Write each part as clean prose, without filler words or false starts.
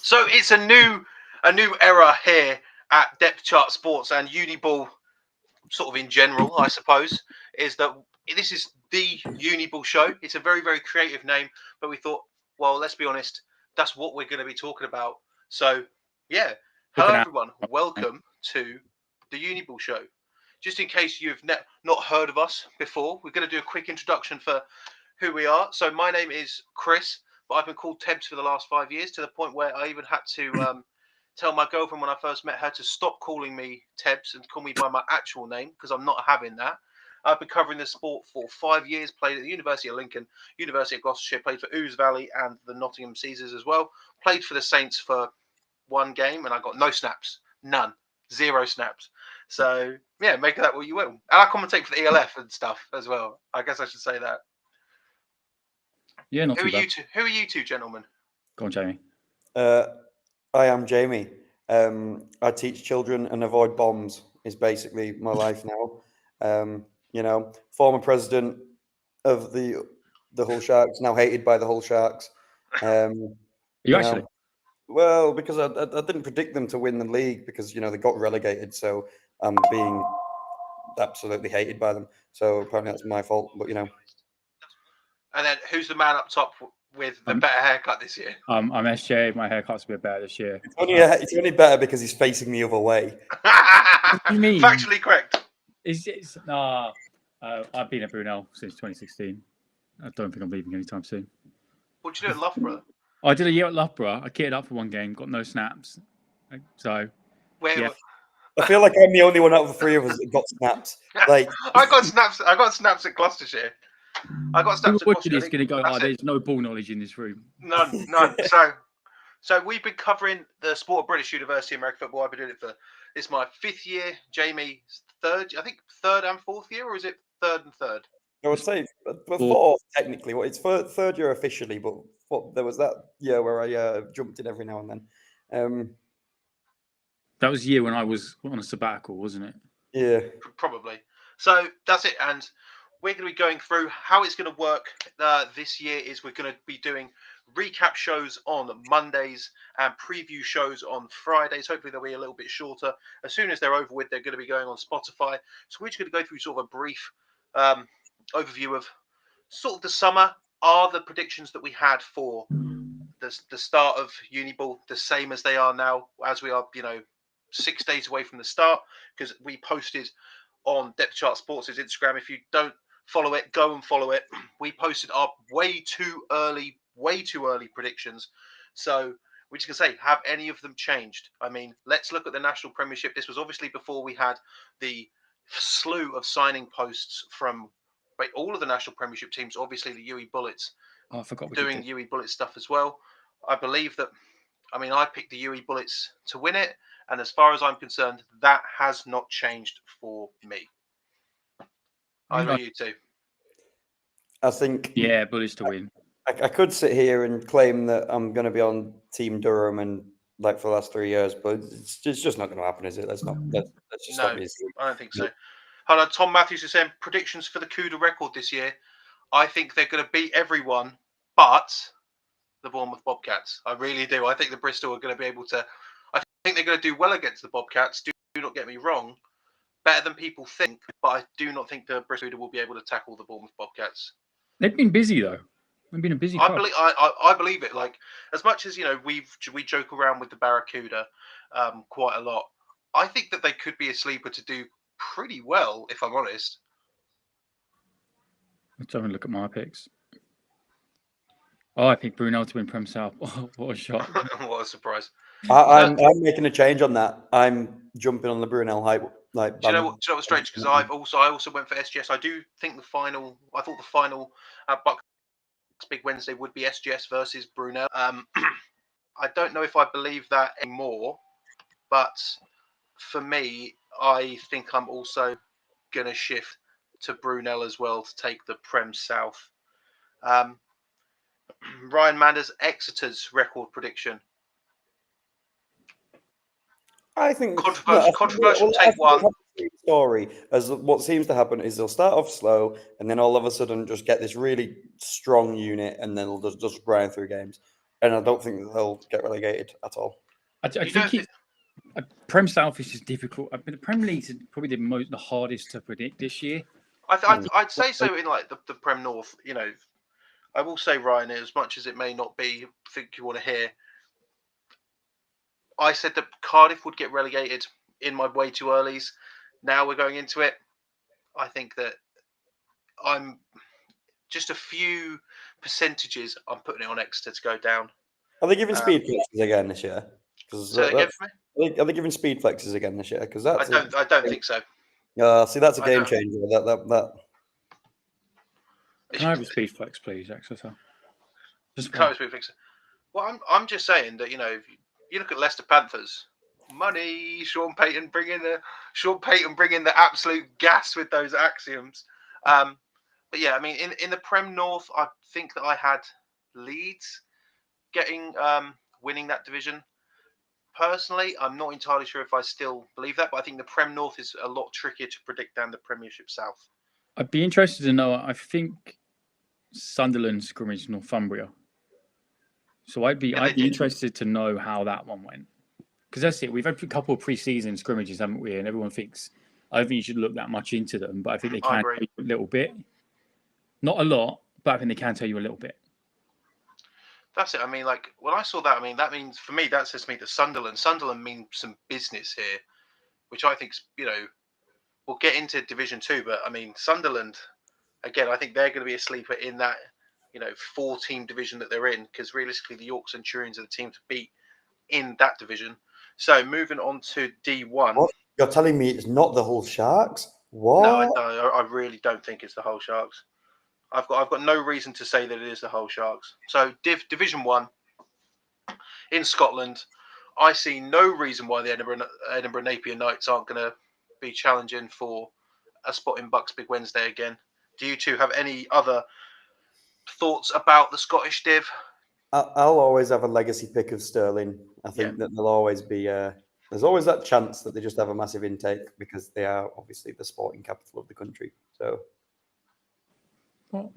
So it's a new era here at Depth Chart Sports and Uniball, sort of in general, I suppose, is that this is the Uniball show. It's a very, very creative name, but we thought, well, let's be honest, that's what we're going to be talking about. So, yeah. Hello, Looking at everyone. Welcome to the Uniball show. Just in case you've not heard of us before, we're going to do a quick introduction for who we are. So, my name is Chris, but I've been called Tebs for the last 5 years, to the point where I even had to tell my girlfriend when I first met her to stop calling me Tebs and call me by my actual name, because I'm not having that. I've been covering the sport for 5 years, played at the University of Lincoln, University of Gloucestershire, played for Ouse Valley and the Nottingham Caesars as well. Played for the Saints for one game and I got no snaps. None. Zero snaps. So, yeah, make of that what you will. And I commentate for the ELF and stuff as well. I guess I should say that. Yeah, not Who too are bad. you two? Who are you two, gentlemen? Go on, Jamie. I am Jamie. I teach children and avoid bombs is basically my life now. Former president of the Hull Sharks, now hated by the Hull Sharks. You actually? Well, because I didn't predict them to win the league because they got relegated, so I'm being absolutely hated by them. So apparently that's my fault, but And then who's the man up top with the better haircut this year? I'm SJ. My haircut's a bit better this year. It's only better because he's facing the other way. What do you mean? Factually correct. I've been at Brunel since 2016. I don't think I'm leaving anytime soon. What'd you do at Loughborough? I did a year at Loughborough. I kitted up for one game, got no snaps. So, Where? I feel like I'm the only one out of the three of us that got snaps. Like I got snaps at Gloucestershire. I got snaps at Gloucestershire. Gloucestershire. Is going to go. There's no ball knowledge in this room. None. So we've been covering the sport of British University American football. I've been doing it for it's my 5th year. Jamie's third. I think 3rd and 4th year, or is it 3rd and 3rd? I would say fourth technically. Well, it's 3rd year officially, but there was that year where I jumped in every now and then. That was the year when I was on a sabbatical, wasn't it? Yeah, probably. So that's it, and we're going to be going through how it's going to work this year. Is we're going to be doing recap shows on Mondays and preview shows on Fridays. Hopefully they'll be a little bit shorter. As soon as they're over with, they're going to be going on Spotify. So we're just going to go through sort of a brief overview of sort of the summer. Are the predictions that we had for the start of Uniball the same as they are now, as we are 6 days away from the start? Because we posted on Depth Chart Sports' Instagram. If you don't follow it, go and follow it. We posted our way too early predictions. So we're just going to say, have any of them changed? I mean, let's look at the National Premiership. This was obviously before we had the slew of signing posts from all of the National Premiership teams. Obviously, the UE Bullets I forgot doing UE Bullets stuff as well. I believe that, I picked the UE Bullets to win it. And as far as I'm concerned, that has not changed for me. I know you too. I think. Yeah, Bullets to win. I could sit here and claim that I'm going to be on Team Durham and for the last 3 years, but it's just not going to happen, is it? Let's just no, I don't think so. Hold on, Tom Matthews is saying predictions for the CUDA record this year. I think they're going to beat everyone, but the Bournemouth Bobcats. I really do. I think the Bristol are going to be able to. I think they're going to do well against the Bobcats. Do not get me wrong. Better than people think, but I do not think the Bristol will be able to tackle the Bournemouth Bobcats. They've been busy though. They've been a busy club. I believe it. Like, as much as we joke around with the Barracuda quite a lot. I think that they could be a sleeper to do pretty well, if I'm honest. Let's have a look at my picks. Oh, I picked Brunel to win Prem South. Oh, what a shot! What a surprise! I'm making a change on that. I'm jumping on the Brunel hype. Do you know what's strange? Because I also went for SGS. I do think I thought the final at Bucks Big Wednesday would be SGS versus Brunel. I don't know if I believe that anymore, but for me, I think I'm also going to shift to Brunel as well to take the Prem South. Ryan Manders, Exeter's record prediction. I think controversial take one. Story as what seems to happen is they'll start off slow and then all of a sudden just get this really strong unit and then they'll just grind through games. and I don't think that they'll get relegated at all. I think it's Prem South is just difficult. I mean, the Premier League is probably the hardest to predict this year. I'd say so in like the Prem North. You know, I will say, Ryan, as much as it may not be, think you want to hear. I said that Cardiff would get relegated in my way too earlys. Now we're going into it. I think that I'm just a few percentages. I'm putting it on Exeter to go down. Are they giving speed flexes again this year? Say that again for me. Are they giving speed flexes again this year? Because that's I don't think so. See, that's a game changer. That. Can I have a speed flex, please, Exeter? Just can I have a speed flex? Well, I'm just saying that, you know, if you look at Leicester Panthers, money. Sean Payton bringing the absolute gas with those axioms. But yeah, I mean, in the Prem North, I think that I had Leeds getting winning that division. Personally, I'm not entirely sure if I still believe that, but I think the Prem North is a lot trickier to predict than the Premiership South. I'd be interested to know. I think Sunderland scrimmaged Northumbria, so I'd be interested to know how that one went. Because that's it. We've had a couple of pre-season scrimmages, haven't we? And everyone thinks I don't think you should look that much into them, but I think they can tell you a little bit. Not a lot, but I think they can tell you a little bit. That's it. I mean, like when I saw that, I mean that means for me that says to me that Sunderland means some business here, which I think we'll get into Division 2, but I mean Sunderland again. I think they're going to be a sleeper in that 4-team division that they're in, because realistically the York Centurions are the team to beat in that division. So moving on to D1. What? You're telling me it's not the Hull Sharks? What? No, I really don't think it's the Hull Sharks. I've got no reason to say that it is the Hull Sharks. So Division 1 in Scotland, I see no reason why the Edinburgh Napier Knights aren't going to be challenging for a spot in Bucks Big Wednesday again. Do you two have any other thoughts about the Scottish Div? I'll always have a legacy pick of Sterling. I think that there'll always be there's always that chance that they just have a massive intake because they are obviously the sporting capital of the country. So, what?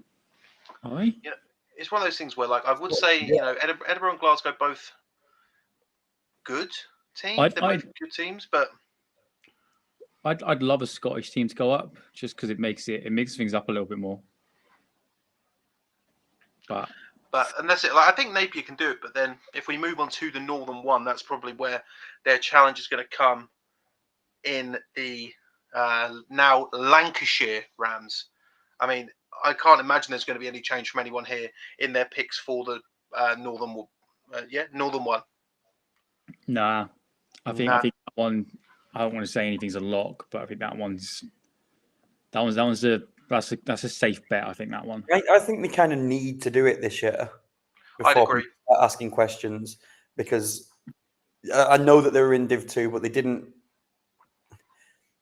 Aye. Yeah, it's one of those things where, like, I would say, Edinburgh and Glasgow both good teams. They're both good teams, but I'd love a Scottish team to go up just because it makes things up a little bit more. But and that's it. Like, I think Napier can do it, but then if we move on to the Northern one, that's probably where their challenge is going to come in the now Lancashire Rams. I mean, I can't imagine there's going to be any change from anyone here in their picks for the Northern one. Nah, I think that one. I don't want to say anything's a lock, but I think that's a safe bet. I think that one. I think they kind of need to do it this year I'd agree. Start asking questions, because I know that they were in Div 2, but they didn't.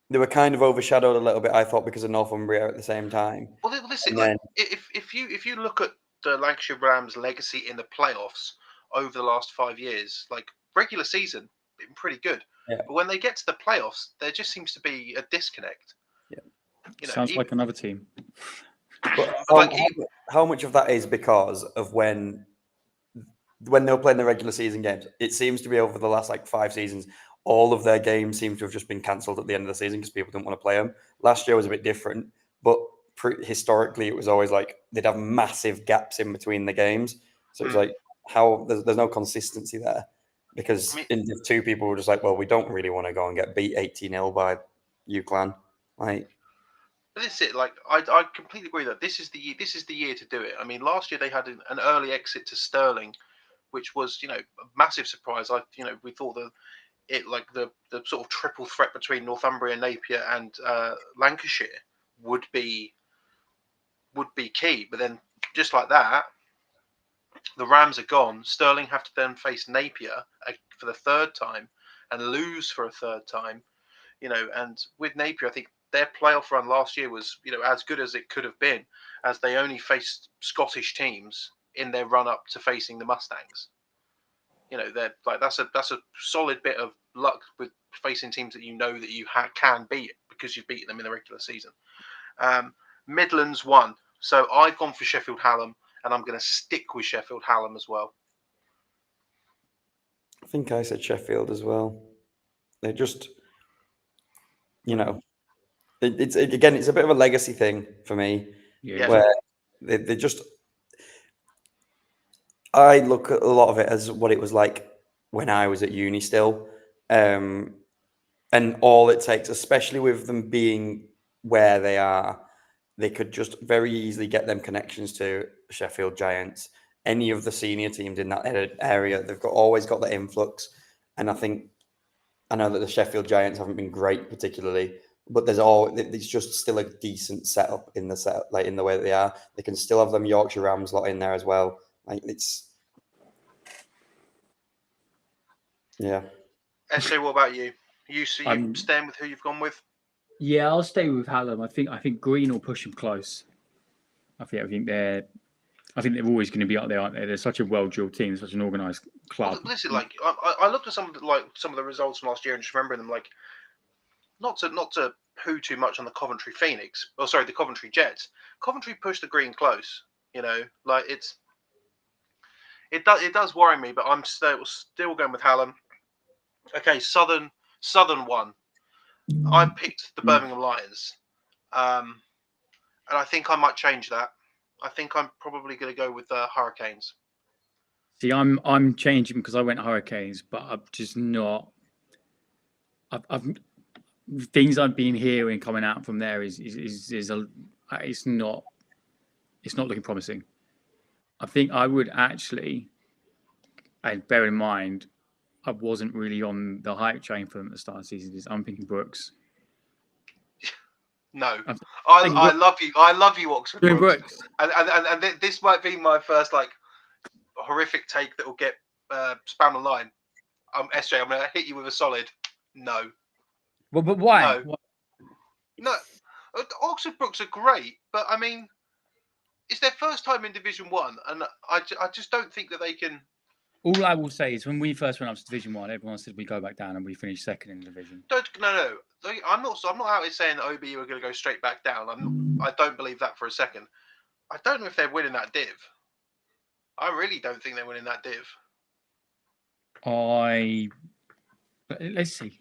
They were kind of overshadowed a little bit, I thought, because of Northumbria at the same time. Well, listen, like, if you look at the Lancashire Rams' legacy in the playoffs over the last 5 years, like regular season, been pretty good. Yeah. But when they get to the playoffs, there just seems to be a disconnect. Yeah. Sounds like another team. But how much of that is because of when they were playing the regular season games? It seems to be over the last 5 seasons, all of their games seem to have just been cancelled at the end of the season because people didn't want to play them. Last year was a bit different, but historically it was always they'd have massive gaps in between the games. So it's there's no consistency there, because in Div 2 people were just well, we don't really want to go and get beat 80-0 by UClan. But this is it. I completely agree that this is the year to do it. I mean, last year they had an early exit to Stirling, which was a massive surprise. We thought that the sort of triple threat between Northumbria, Napier, and Lancashire would be key. But then just like that, the Rams are gone. Stirling have to then face Napier for the third time and lose for a third time. And with Napier, I think their playoff run last year was as good as it could have been, as they only faced Scottish teams in their run up to facing the Mustangs. They're that's a solid bit of luck with facing teams that that you can beat because you've beaten them in the regular season. Midlands won, so I've gone for Sheffield Hallam, and I'm going to stick with Sheffield Hallam as well. I think I said Sheffield as well. They're just, it's again, it's a bit of a legacy thing for me, Yeah. where they just. I look at a lot of it as what it was like when I was at uni still, and all it takes, especially with them being where they are, they could just very easily get them connections to Sheffield Giants. Any of the senior teams in that area, they've always got the influx, and I know that the Sheffield Giants haven't been great particularly, but it's just still a decent setup in the set, like in the way that they are. They can still have them Yorkshire Rams lot in there as well. Like yeah. SJ, what about you? You staying with who you've gone with? Yeah, I'll stay with Hallam. I think Green will push them close. I think they're always going to be up there, aren't they? They're such a well-drilled team, such an organised club. Well, listen, like I looked at some of the results from last year and just remembering them, like not to poo too much on the Coventry Phoenix. Oh, sorry, the Coventry Jets. Coventry pushed the Green close. Like it does worry me, but I'm still going with Hallam. Okay, Southern one. I picked the Birmingham Lions, and I think I might change that. I think I'm probably going to go with the Hurricanes. See, I'm changing because I went Hurricanes, but I'm just not. I've things I've been hearing coming out from there is it's not looking promising. I think I would actually, and bear in mind, I wasn't really on the hype train for them at the start of the season. I'm thinking Brooks. No, I love you. I love you, Oxford Brooks. And this might be my first like horrific take that will get spammed online. SJ, I'm gonna hit you with a solid no. Well, but why? No, Oxford Brooks are great, but I mean, it's their first time in Division 1, and I just don't think that they can. All I will say is when we first went up to Division 1, everyone said we go back down and we finished second in the division. No. I'm not out here saying that OBU are going to go straight back down. I don't believe that for a second. I don't know if they're winning that div. I really don't think they're winning that div. Let's see.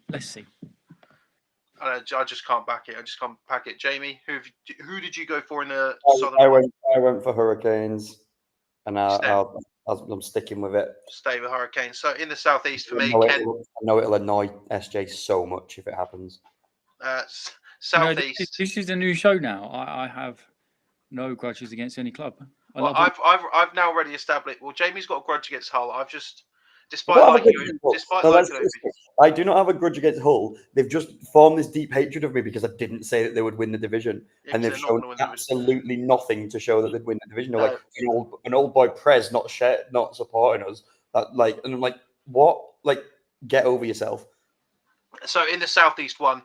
I just can't back it. Jamie, who did you go for in the Southern? I went for Hurricanes, and I'm sticking with it. Stay with Hurricanes. So in the Southeast for me, I know it'll annoy SJ so much if it happens. Southeast. No, this is a new show now. I have no grudges against any club. I've now already established. Well, Jamie's got a grudge against Hull. I've just, I do not have a grudge against Hull. They've just formed this deep hatred of me because I didn't say that they would win the division, and they've shown absolutely nothing to show that they'd win the division. They're like an old boy Prez not supporting us. And I'm like, what? Like, get over yourself. So in the Southeast one,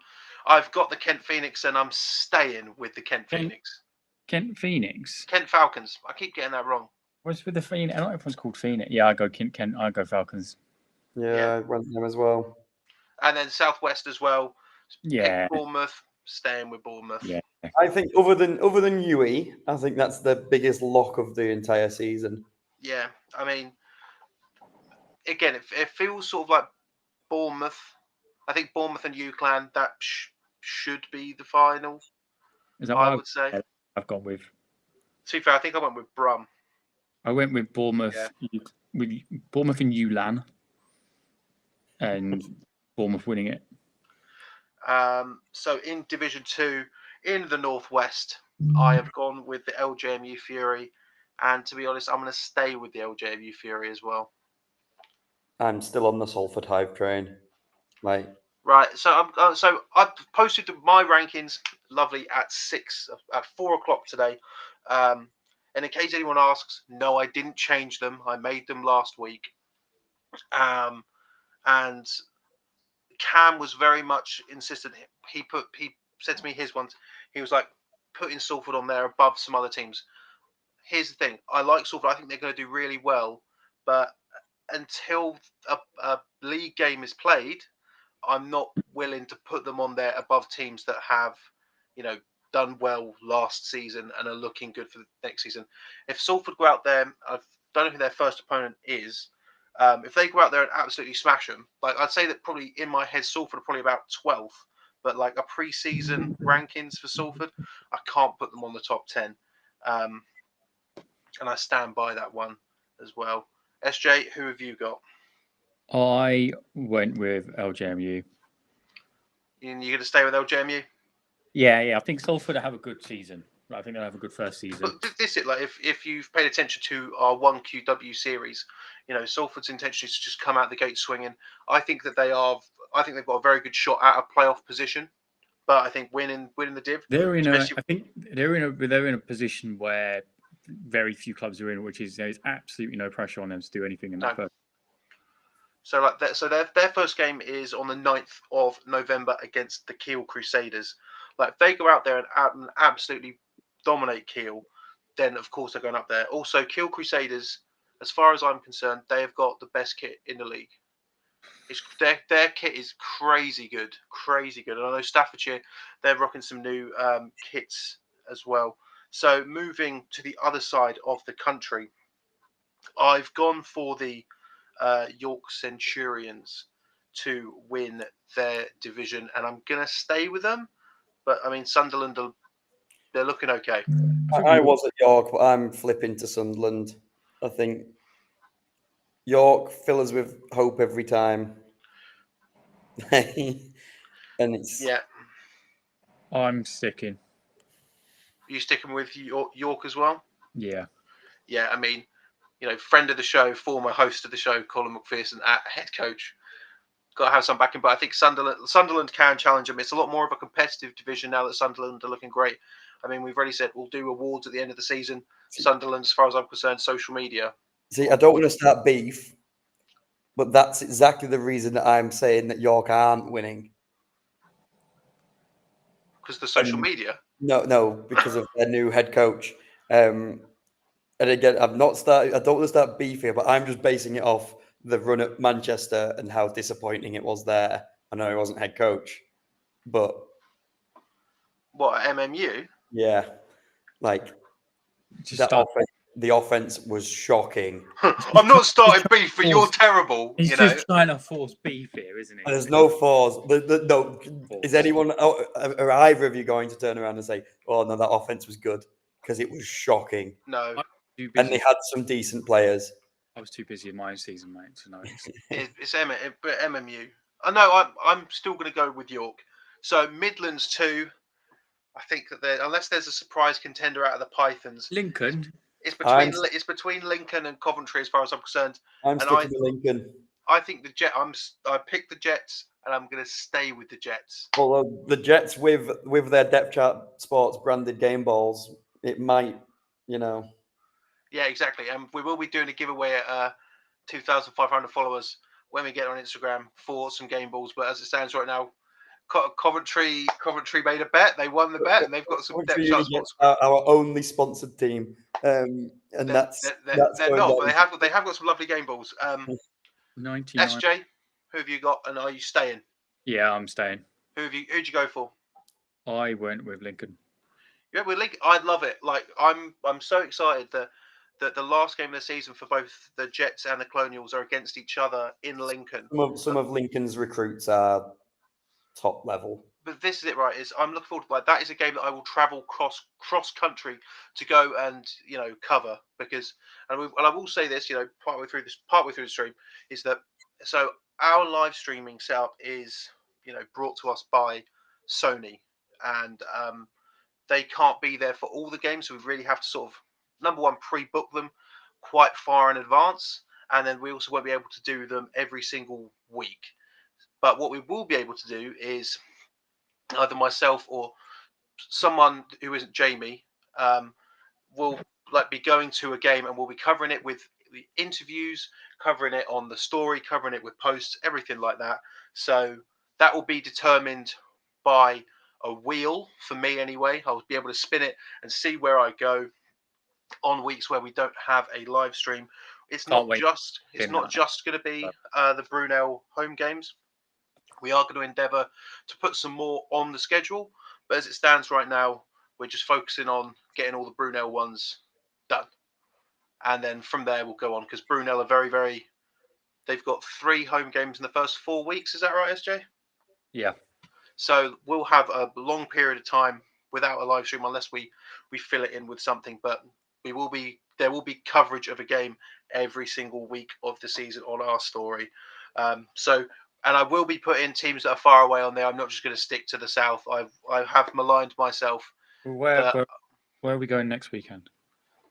I've got the Kent Phoenix, and I'm staying with the Kent Phoenix. Kent Phoenix? Kent Falcons. I keep getting that wrong. What's with the Phoenix? Not everyone's called Phoenix. Yeah, I go Kent. I go Falcons. Yeah, I went them as well. And then Southwest as well. Yeah. Bournemouth. Staying with Bournemouth. Yeah. I think other than UE, I think that's the biggest lock of the entire season. Yeah, I mean, again, it feels sort of like Bournemouth. I think Bournemouth and UClan, that should be the final. Is that I would say? I've gone with. To be fair, I think I went with Brum. I went with Bournemouth, with Bournemouth and ULAN, and Bournemouth winning it. So in Division 2, in the Northwest, I have gone with the LJMU Fury, and to be honest, I'm going to stay with the LJMU Fury as well. I'm still on the Salford Hive train, right? So I posted my rankings, lovely, at 4 o'clock today. And in case anyone asks, no, I didn't change them. I made them last week. And Cam was very much insistent. He said to me his ones. He was like putting Salford on there above some other teams. Here's the thing: I like Salford. I think they're going to do really well, but until a league game is played, I'm not willing to put them on there above teams that have, done well last season and are looking good for the next season. If Salford go out there, I don't know who their first opponent is, If they go out there and absolutely smash them, like I'd say that probably in my head, Salford are probably about 12th. But like a pre-season rankings for Salford, I can't put them on the top 10, and I stand by that one as well. SJ, who have you got? I went with LJMU. You're going to stay with LJMU? Yeah. I think Salford have a good season. I think they'll have a good first season. But this is like if you've paid attention to our 1QW series, Salford's intention is to just come out the gate swinging. I think they've got a very good shot at a playoff position. But I think winning the div, I think they're in a position where very few clubs are in, which is there's absolutely no pressure on them to do anything in that first. So their first game is on the 9th of November against the Kiel Crusaders. Like if they go out there and absolutely dominate Kiel, then of course they're going up there. Also, Kiel Crusaders, as far as I'm concerned, they have got the best kit in the league. Their kit is crazy good. And I know Staffordshire, they're rocking some new kits as well. So moving to the other side of the country, I've gone for the York Centurions to win their division, and I'm going to stay with them. But I mean, Sunderland, they're looking okay. I was at York, but I'm flipping to Sunderland. I think York fill us with hope every time. And it's Yeah. I'm sticking. Are you sticking with York as well? Yeah. Yeah, I mean, friend of the show, former host of the show, Colin McPherson, head coach. Got to have some backing, but I think Sunderland can challenge them. It's a lot more of a competitive division now that Sunderland are looking great. I mean, we've already said we'll do awards at the end of the season. Sunderland, as far as I'm concerned, social media. See, I don't want to start beef, but that's exactly the reason that I'm saying that York aren't winning. Because the social media? No, because of their new head coach. And again, I don't want to start beef here, but I'm just basing it off the run at Manchester and how disappointing it was there. I know he wasn't head coach, but what, at MMU? Yeah, like the offense was shocking. I'm not starting beef, but you're terrible. He's just trying to force beef here, isn't he? There's no force. No, is anyone are either of you going to turn around and say, "Oh no, that offense was good"? Because it was shocking. No, and they had some decent players. I was too busy in my season, mate, to notice. It's MMU. I know. I'm still going to go with York. So Midlands 2. I think that unless there's a surprise contender out of the Pythons, Lincoln. It's between Lincoln and Coventry, as far as I'm concerned. I'm sticking with Lincoln. I think I picked the Jets, and I'm going to stay with the Jets. Although the Jets, with their Depth Chart Sports branded game balls, it might, Yeah, exactly. And we will be doing a giveaway at 2,500 followers when we get on Instagram for some game balls. But as it stands right now, Coventry made a bet. They won the bet, and they've got some Depth Chart Sports. Our only sponsored team, and they're that's not, but they have got some lovely game balls. 99. SJ, who have you got, and are you staying? Yeah, I'm staying. Who'd you go for? I went with Lincoln. Yeah, with Lincoln, I love it. Like I'm so excited that the last game of the season for both the Jets and the Colonials are against each other in Lincoln. Some of Lincoln's recruits are top level. But this is it, right? I'm looking forward to that is a game that I will travel cross country to go and cover, because and I will say this, partway through the stream is that our live streaming setup is brought to us by Sony, and they can't be there for all the games, so we really have to sort of number one pre-book them quite far in advance, and then we also won't be able to do them every single week. But what we will be able to do is either myself or someone who isn't Jamie will be going to a game, and we'll be covering it with the interviews, covering it on the story, covering it with posts, everything like that. So that will be determined by a wheel for me anyway. I'll be able to spin it and see where I go on weeks where we don't have a live stream. It's not just going to be the Brunel home games. We are going to endeavour to put some more on the schedule, but as it stands right now, we're just focusing on getting all the Brunel ones done. And then from there, we'll go on, because Brunel are very, very They've got 3 home games in the first 4 weeks. Is that right, SJ? Yeah. So we'll have a long period of time without a live stream unless we fill it in with something. But there will be coverage of a game every single week of the season on our story. And I will be putting teams that are far away on there. I'm not just going to stick to the south. I have maligned myself. Where are we going next weekend?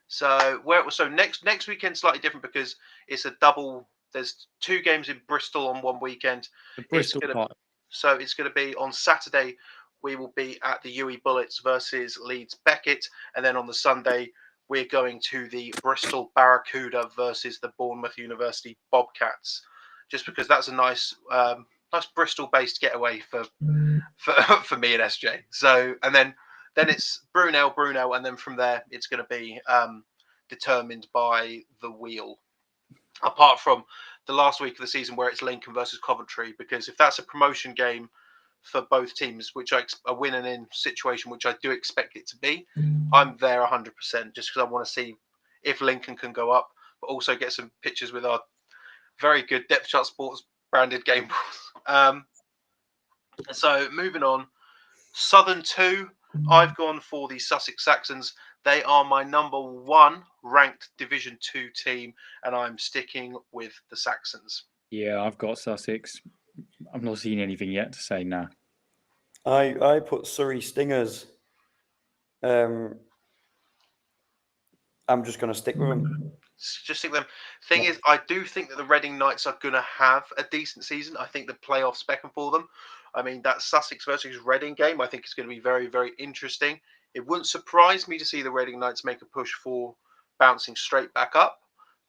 So next weekend slightly different because it's a double. There's 2 games in Bristol on one weekend. The Bristol part. So it's going to be on Saturday. We will be at the UE Bullets versus Leeds Beckett, and then on the Sunday we're going to the Bristol Barracuda versus the Bournemouth University Bobcats. Just because that's a nice Bristol-based getaway for me and SJ. So and then it's Brunel, and then from there it's going to be determined by the wheel. Apart from the last week of the season where it's Lincoln versus Coventry, because if that's a promotion game for both teams, which a win and in situation, which I do expect it to be, I'm there 100% just because I want to see if Lincoln can go up, but also get some pictures with our very good Depth Chart Sports branded game balls. So moving on, Southern 2, I've gone for the Sussex Saxons. They are my number 1 ranked Division 2 team, and I'm sticking with the Saxons. Yeah, I've got Sussex. I've not seen anything yet to say now. I put Surrey Stingers. I'm just going to stick with them. Just stick with them. Thing is, I do think that the Reading Knights are going to have a decent season. I think the playoffs beckon for them. I mean, that Sussex versus Reading game, I think is going to be very, very interesting. It wouldn't surprise me to see the Reading Knights make a push for bouncing straight back up.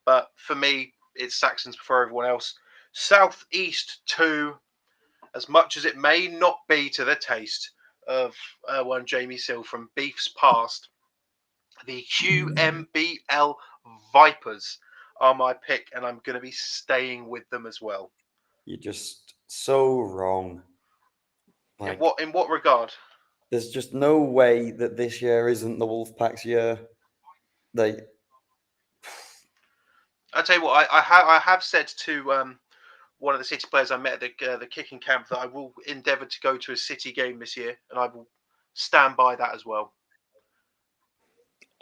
But for me, it's Saxons before everyone else. South East 2, as much as it may not be to the taste of one Jamie Sill from Beef's past, the QMBL Vipers are my pick, and I'm going to be staying with them as well. You're just so wrong. Like, in what regard? There's just no way that this year isn't the Wolfpack's year. I tell you what, I have said to one of the City players I met at the kicking camp that I will endeavour to go to a City game this year, and I will stand by that as well.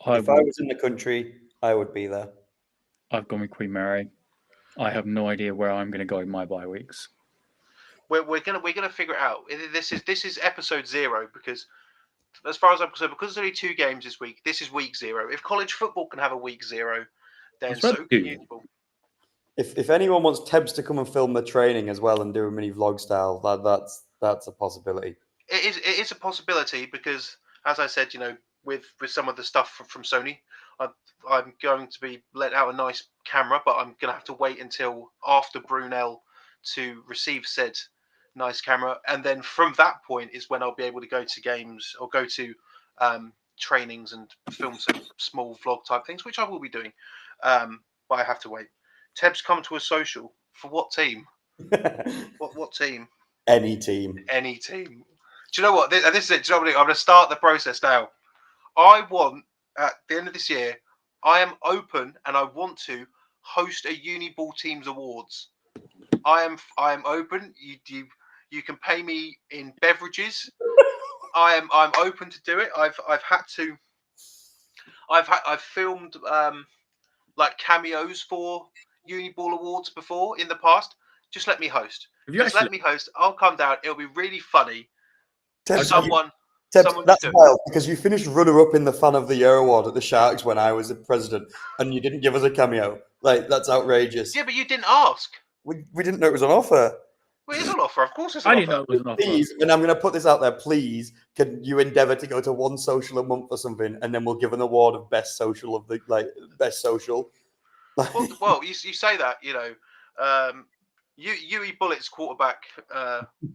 If I was in the country, I would be there. I've gone with Queen Mary. I have no idea where I'm going to go in my bye weeks. We're gonna figure it out. This is episode 0 because, as far as I'm concerned, because there's only 2 games this week. This is week 0. If college football can have a week 0, then so can Uniball. If anyone wants Tebs to come and film the training as well and do a mini vlog style, that's a possibility. It is a possibility because, as I said, with some of the stuff from Sony, I'm going to be let out a nice camera, but I'm going to have to wait until after Brunel to receive said nice camera, and then from that point is when I'll be able to go to games or go to trainings and film some small vlog type things, which I will be doing. But I have to wait. Teb's come to a social for what team? What team? Any team. Any team. Do you know what? This is it. Do you know what? I'm going to start the process now. I want, at the end of this year, I am open and I want to host a Uniball Teams Awards. I am open. You can pay me in beverages. I'm open to do it. I've filmed like cameos for Uniball Awards before in the past. Just let me host. Let me host. I'll come down. It'll be really funny. That's wild because you finished runner-up in the Fan of the Year award at the Sharks when I was the president, and you didn't give us a cameo. Like, that's outrageous. Yeah, but you didn't ask. We didn't know it was on offer. Well, it is on offer. Of course, it's on offer. I didn't know it was on offer. Please, and I'm going to put this out there. Please, can you endeavour to go to one social a month or something, and then we'll give an award of best social of the best social. Well, you say that, UE Bullets quarterback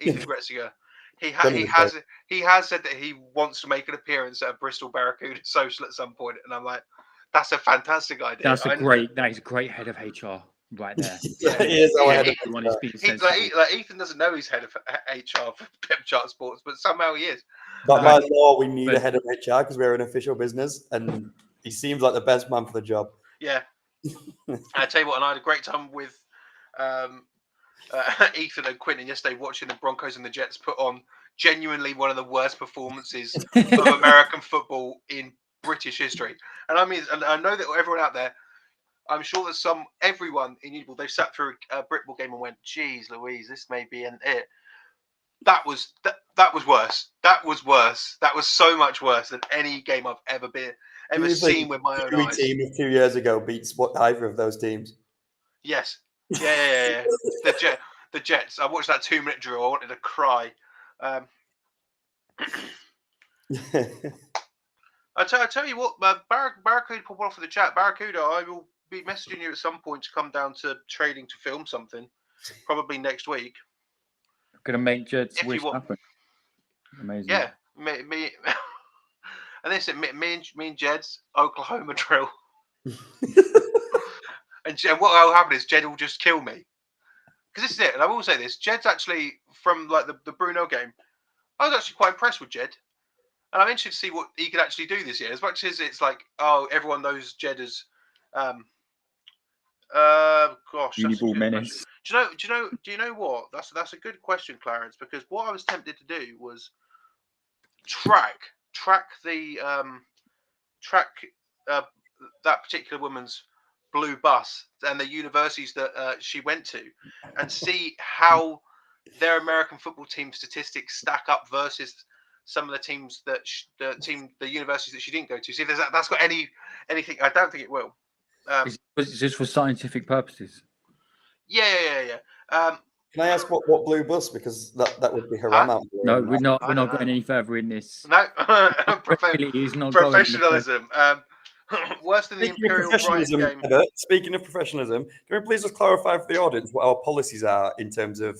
Ethan Gretziger. He has said that he wants to make an appearance at a Bristol Barracuda social at some point, and I'm like, that's a fantastic idea. That is a great head of HR right there. He is our head of Ethan doesn't know he's head of HR for Depth Chart Sports, but somehow he is. But by law, we need a head of HR because we're an official business, and he seems like the best man for the job. Yeah. I tell you what, and I had a great time with Ethan and Quinton yesterday watching the Broncos and the Jets put on genuinely one of the worst performances of American football in British history. And I mean, and I know that everyone out there, I'm sure that everyone in Uniball, they've sat through a Britball game and went, "Geez, Louise, this may be an it." That was worse. That was worse. That was so much worse than any game I've ever seen with my own eyes. Team of 2 years ago beats either of those teams. Yes. Yeah. The Jets. I watched that 2-minute drill. I wanted to cry. I tell you what, Barracuda pop off in the chat. Barracuda, I will be messaging you at some point to come down to trading to film something, probably next week. Gonna make Jed's wish happen. Amazing. Yeah, me and this is me and Jed's Oklahoma drill. And what will happen is Jed will just kill me. Because this is it, and I will say this: Jed's actually from like the Brunel game. I was actually quite impressed with Jed. And I'm interested to see what he could actually do this year. As much as it's like, oh, everyone knows Jed as, Uniball menace. Do you know what? That's a good question, Clarence. Because what I was tempted to do was track that particular woman's blue bus and the universities that she went to, and see how their American football team statistics stack up versus some of the teams that the universities that she didn't go to. See if that's got anything. I don't think it will. Is this for scientific purposes? Yeah. Can I ask what blue bus? Because that would be haram out there. No, we're not going any further in this. No, professionalism. Worse than the Imperial Brighton game. Speaking of professionalism, can we please just clarify for the audience what our policies are in terms of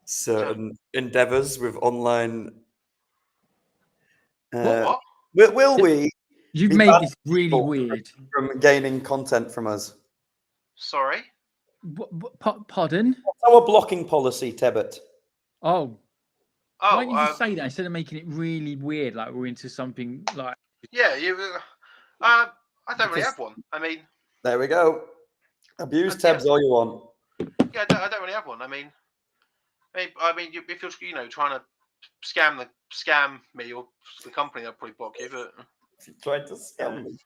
certain endeavours with online? What? Will we? You've made this really weird. From gaining content from us. Sorry? Pardon? What's our blocking policy, Tebbet? Oh. Why didn't you just say that instead of making it really weird, like we're into something like... Yeah, I don't really have one. I mean... There we go. Abuse Tebs all you want. Yeah, I don't really have one. I mean, if you're trying to scam me or the company, I'll probably block you. But if you tried to scam me,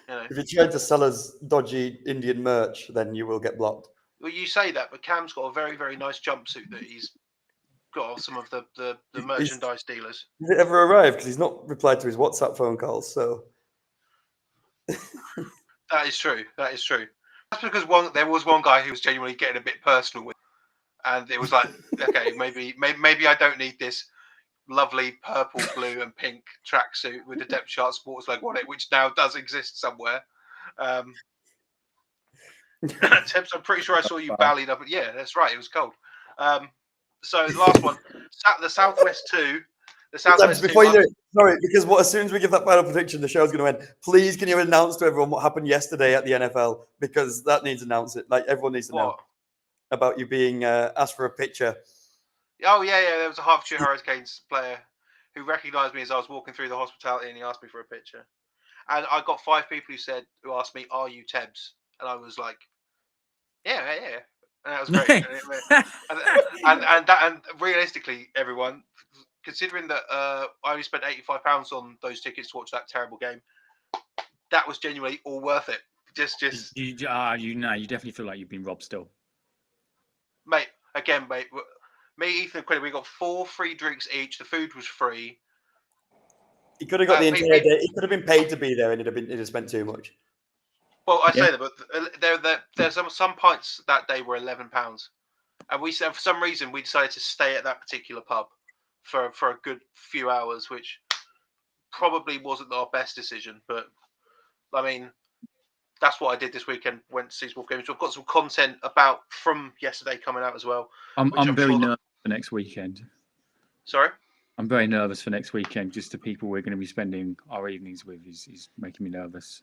if you tried to sell us dodgy Indian merch, then you will get blocked. Well, you say that, but Cam's got a very, very nice jumpsuit that he's got off some of the merchandise dealers. Did it ever arrive? Because he's not replied to his WhatsApp phone calls. So that is true. That's because there was one guy who was genuinely getting a bit personal with, and it was like, okay, maybe I don't need this lovely purple, blue, and pink tracksuit with the Depth Chart Sports logo on it, which now does exist somewhere. Tibbs, I'm pretty sure I saw you ballied up. Yeah, that's right. It was cold. So the last one, the Southwest 2. The Southwest before 2. You do it, sorry, because as soon as we give that final prediction, the show's going to end. Please, can you announce to everyone what happened yesterday at the NFL? Because that needs to announce it. Like everyone needs to know about you being asked for a picture. Oh yeah. There was a Hertfordshire Hurricanes player who recognised me as I was walking through the hospitality, and he asked me for a picture. And I got 5 people who asked me, "Are you Tebbs?" And I was like, "Yeah." And that was great. and realistically, everyone, considering that I only spent £85 on those tickets to watch that terrible game, that was genuinely all worth it. You definitely feel like you've been robbed still, mate. Me, Ethan, and Quinn, we got 4 free drinks each. The food was free. He could have got the entire day. He could have been paid to be there, and it'd have spent too much. Well, I say that, but there's some pints that day were £11, and we for some reason we decided to stay at that particular pub for a good few hours, which probably wasn't our best decision. But I mean, that's what I did this weekend. Went to see Wolf Games. So I've got some content from yesterday coming out as well. I'm very nervous for next weekend. Sorry? I'm very nervous for next weekend. Just the people we're going to be spending our evenings with is making me nervous.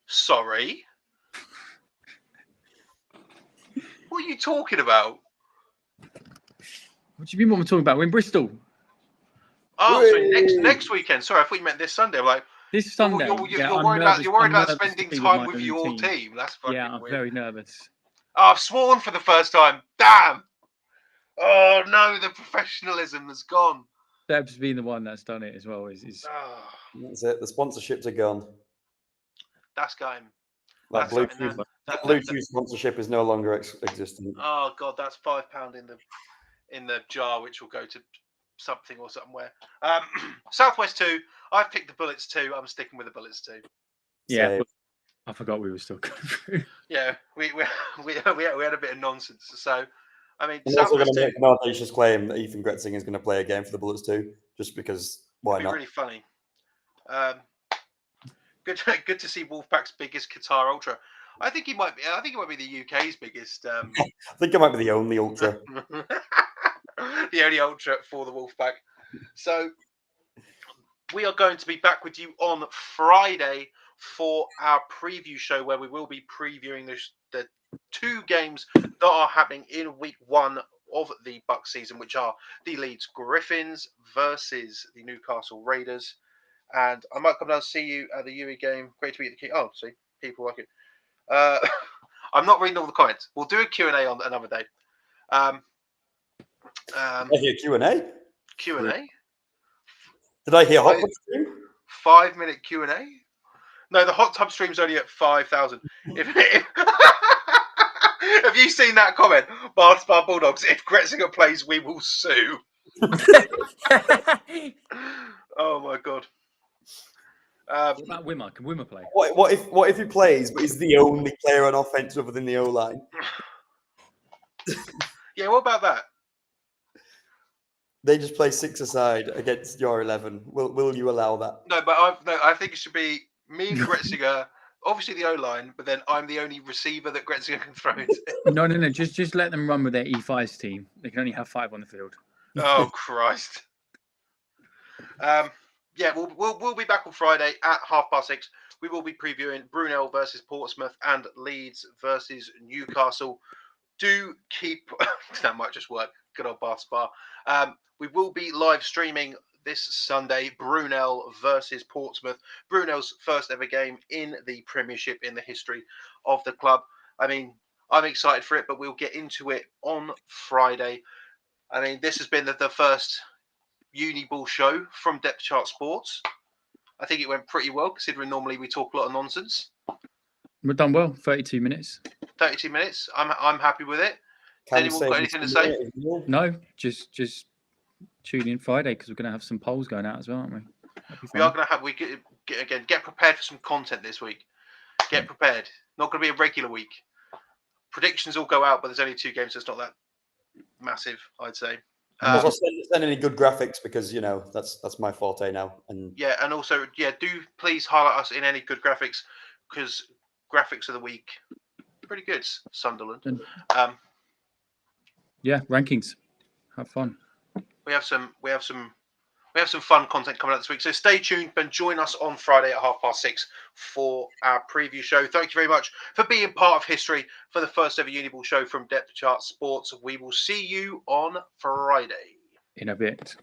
Sorry? What are you talking about? What do you mean what I'm talking about? We're in Bristol. Oh, so next weekend. Sorry, I thought you meant this Sunday. I'm like, This Sunday, You're I'm worried nervous. about I'm nervous spending to be time my with own your team. team. That's fucking Yeah, I'm weird. very nervous. Oh, I've sworn for the first time. Damn. Oh no, the professionalism has gone. Deb's been the one that's done it as well. Is Oh, That's it. The sponsorships are gone. that's going. That That's going. Bluetooth sponsorship is no longer existent. Oh god, that's £5 in the jar, which will go to something or somewhere. Southwest 2. I've picked the Bullets 2. I'm sticking with the Bullets 2. yeah. Same. I forgot we were still going through. Yeah, we had a bit of nonsense. So, I mean, I'm also going Southwest to 2 make an audacious claim that Ethan Gretzing is going to play a game for the Bullets too, just because. Why would be not? really funny. Good to see Wolfpack's biggest Qatar Ultra. I think he might be the UK's biggest. I think I might be the only ultra. The only ultra for the Wolfpack. So we are going to be back with you on Friday for our preview show, where we will be previewing the 2 games that are happening in week 1 of the Bucks season, which are the Leeds Griffins versus the Newcastle Raiders. And I might come down and see you at the UE game. Great to meet the King. Oh, see, people like it. I'm not reading all the comments. We'll do a Q&A on another day. Did I hear Q&A? Q&A? Did I hear hot stream? 5-minute Q&A? No, the hot tub stream's only at 5,000. Have you seen that comment? Bar Bulldogs, if Gretzinger plays, we will sue. Oh my god. What about Wimmer? Can Wimmer play? What if he plays, but he's the only player on offense other than the O line? Yeah, what about that? They just play 6-a-side against your 11. Will you allow that? No, but I think it should be me and Gretzinger, obviously the O line, but then I'm the only receiver that Gretzinger can throw into. No. Just let them run with their E5's team. They can only have 5 on the field. Oh Christ. Yeah, we'll be back on Friday at 6:30. We will be previewing Brunel versus Portsmouth and Leeds versus Newcastle. Do keep that might just work. Good old Bath Spa. We will be live streaming this Sunday Brunel versus Portsmouth. Brunel's first ever game in the Premiership in the history of the club. I mean, I'm excited for it, but we'll get into it on Friday. I mean, this has been the first Uniball show from Depth Chart Sports. I think it went pretty well, considering normally we talk a lot of nonsense. We've done well. 32 minutes. 32 minutes. I'm happy with it. Has anyone got anything to say? No, just tune in Friday because we're going to have some polls going out as well, aren't we? We are going to have get prepared for some content this week. Get prepared. Not going to be a regular week. Predictions all go out, but there's only 2 games, so it's not that massive, I'd say. Also, send any good graphics because that's my forte now. And yeah, and also do please highlight us in any good graphics because graphics of the week pretty good. Sunderland. Yeah, rankings. Have fun. We have some fun content coming out this week. So stay tuned and join us on Friday at 6:30 for our preview show. Thank you very much for being part of history for the first ever Uniball show from Depth Chart Sports. We will see you on Friday. In a bit.